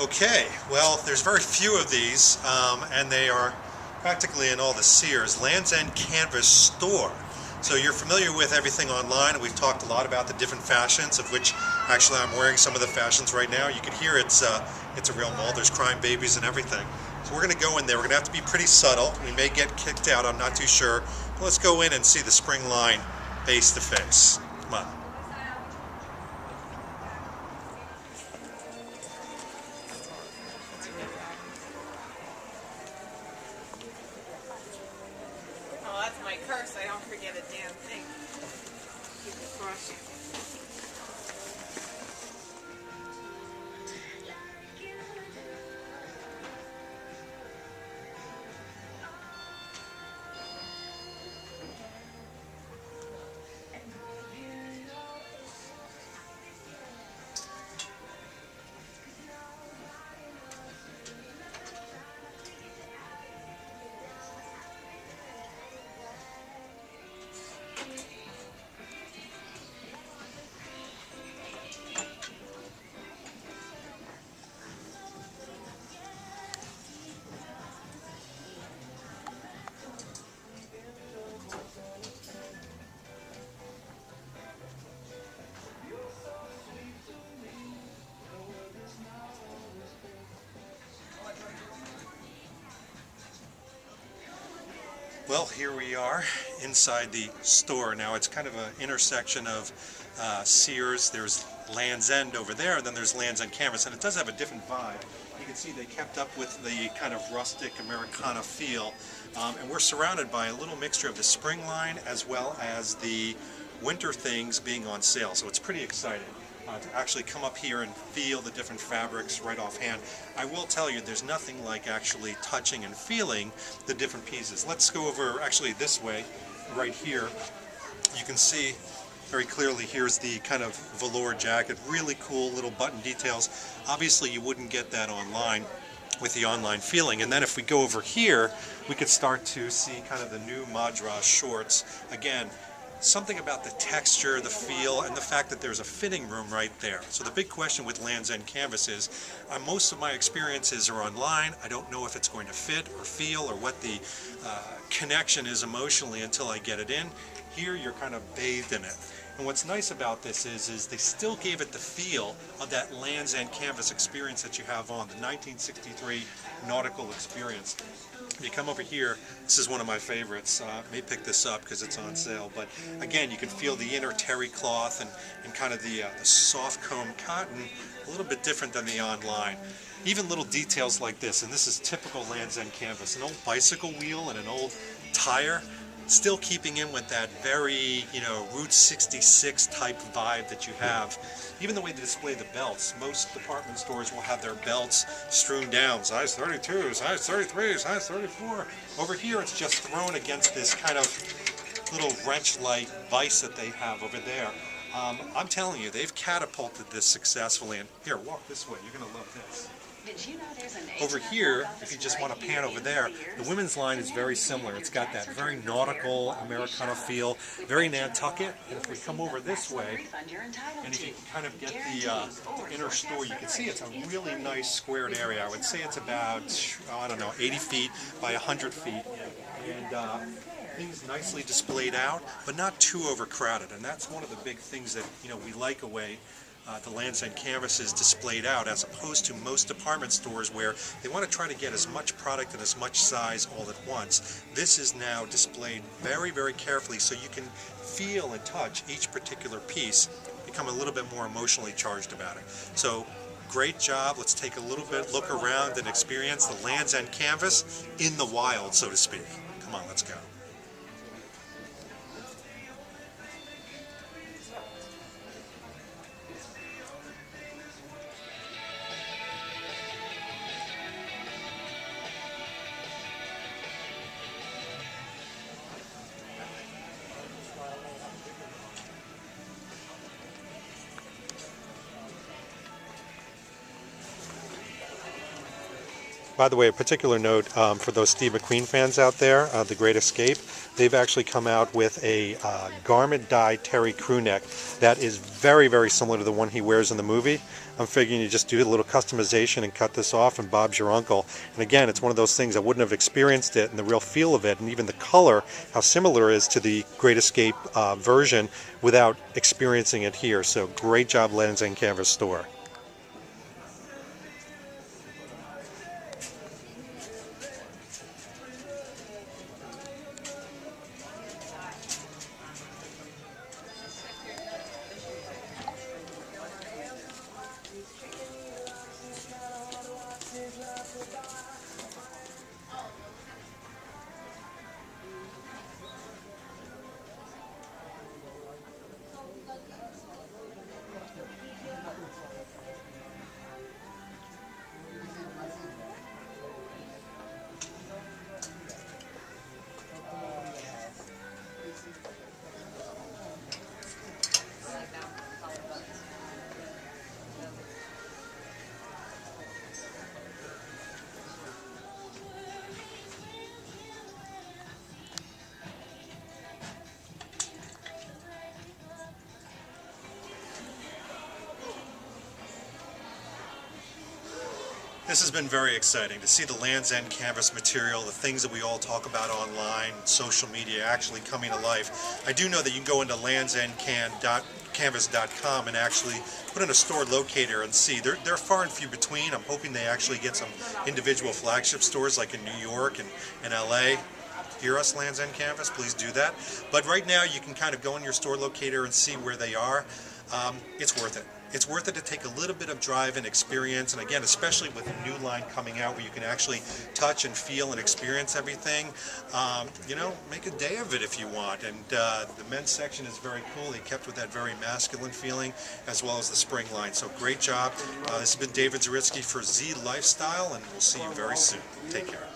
Okay, well, there's very few of these, and they are practically in all the Sears Land's End Canvas store. So you're familiar with everything online, and we've talked a lot about the different fashions, of which actually I'm wearing some of the fashions right now. You can hear it's a real mall. There's crime babies and everything. So we're going to go in there. We're going to have to be pretty subtle. We may get kicked out. I'm not too sure. But let's go in and see the spring line face to face. Come on. Oh, that's my curse. I don't forget a damn thing. Keep it crushing. Well, here we are inside the store. Now it's kind of an intersection of Sears. There's Land's End over there, and then there's Land's End Canvas, and it does have a different vibe. You can see they kept up with the kind of rustic Americana feel, and we're surrounded by a little mixture of the spring line as well as the winter things being on sale, so it's pretty exciting. To actually come up here and feel the different fabrics right offhand. I will tell you, there's nothing like actually touching and feeling the different pieces. Let's go over actually this way, right here. You can see very clearly here's the kind of velour jacket, really cool little button details. Obviously you wouldn't get that online with the online feeling. And then if we go over here, we could start to see kind of the new Madras shorts. Again, something about the texture, the feel, and the fact that there's a fitting room right there. So the big question with Land's End Canvas is, most of my experiences are online. I don't know if it's going to fit or feel or what the connection is emotionally until I get it in. Here you're kind of bathed in it. And what's nice about this is they still gave it the feel of that Land's End Canvas experience that you have on the 1963 nautical experience. If you come over here, this is one of my favorites. May pick this up because it's on sale, but again, you can feel the inner terry cloth and kind of the soft comb cotton, a little bit different than the online. Even little details like this, and this is typical Land's End Canvas, an old bicycle wheel and an old tire, still keeping in with that very, Route 66 type vibe that you have. Even the way they display the belts, most department stores will have their belts strewn down, size 32, size 33, size 34. Over here it's just thrown against this kind of little wrench-like vise that they have over there. I'm telling you, they've catapulted this successfully. And here, walk this way, you're going to love this. Over here, if you just want to pan over there, the women's line is very similar. It's got that very nautical Americana feel, very Nantucket. And if we come over this way, and if you can kind of get the inner store, you can see it's a really nice squared area. I would say it's about, 80 feet by 100 feet. And things nicely displayed out, but not too overcrowded. And that's one of the big things that we like away. The Land's End Canvas is displayed out, as opposed to most department stores where they want to try to get as much product and as much size all at once. This is now displayed very, very carefully so you can feel and touch each particular piece, become a little bit more emotionally charged about it. So great job. Let's take a little bit look around and experience the Land's End Canvas in the wild, so to speak. Come on, let's go. By the way, a particular note for those Steve McQueen fans out there, The Great Escape, they've actually come out with a garment dye terry crew neck that is very, very similar to the one he wears in the movie. I'm figuring you just do a little customization and cut this off and Bob's your uncle. And again, it's one of those things I wouldn't have experienced it and the real feel of it and even the color, how similar it is to the Great Escape version without experiencing it here. So great job, Lands End Canvas store. This has been very exciting to see the Lands End canvas material, the things that we all talk about online, social media actually coming to life. I do know that you can go into landsendcanvas.com and actually put in a store locator and see. They're far and few between. I'm hoping they actually get some individual flagship stores like in New York and LA. Hear us, Lands End Canvas, please do that. But right now you can kind of go in your store locator and see where they are. It's worth it. It's worth it to take a little bit of drive and experience, and again, especially with a new line coming out where you can actually touch and feel and experience everything. You know, make a day of it if you want. And the men's section is very cool. They kept with that very masculine feeling, as well as the spring line. So great job. This has been David Zaritsky for Z Lifestyle, and we'll see you very soon. Take care.